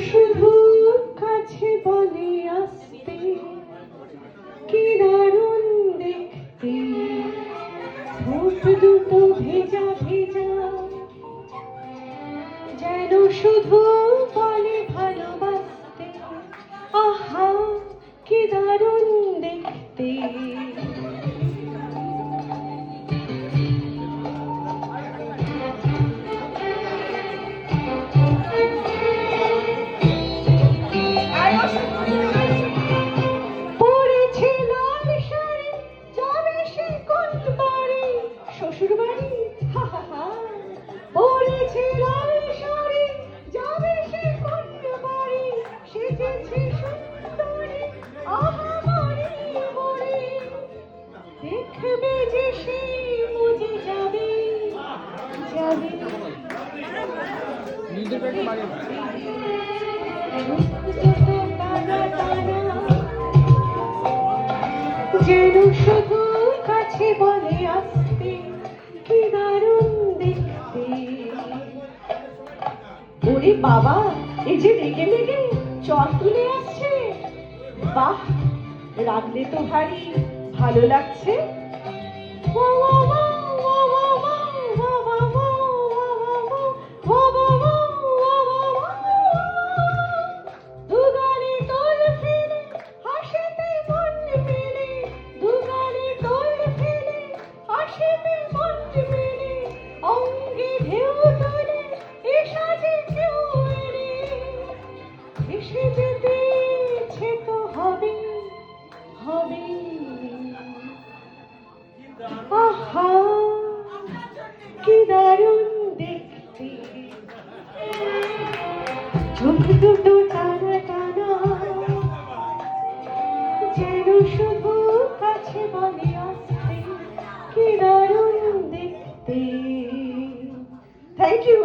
শুধু কাছে বলে আসতে, কি দারুণ দেখতে, ঠোঁট দুটো ভেজা ভেজা, যেন শুধু বলে ভালোবাসতে। আহা কি দারুণ দেখতে। পড়েছে লাল শাড়ি, যাবে সে কোন বাড়ি? শ্বশুর বাড়ি। হা হা হা। পড়েছে লাল শাড়ি, যাবে সে কোন বাড়ি? সেজেছে সুন্দরী, আহা মরি মরি। দেখবে যে সে বুঝে যাবে, যাবে। যেন শুধু কাছে বলে আসতে, কি দারুণ দেখতে। ওরে বাবা, এই যে রেগে লেগে চট তুলে আসছে, বাহ, রাগলে তো ভারী ভালো লাগছে। দুগালে টোল ফেলে হাসিতে মন মেলে, দুগালে টোল ফেলে হাসিতে মন মেলে, অঙ্গে ঢেউ তোলে এ সাজে কেউ এলে। এসে যেতে ইচ্ছে তো হবে, হবে। আহা কি দারুণ দেখতে, চোখ দুটো টানা টানা, যেন শুধু কাছে বলে আসতে, কি দারুণ দেখতে। Thank you.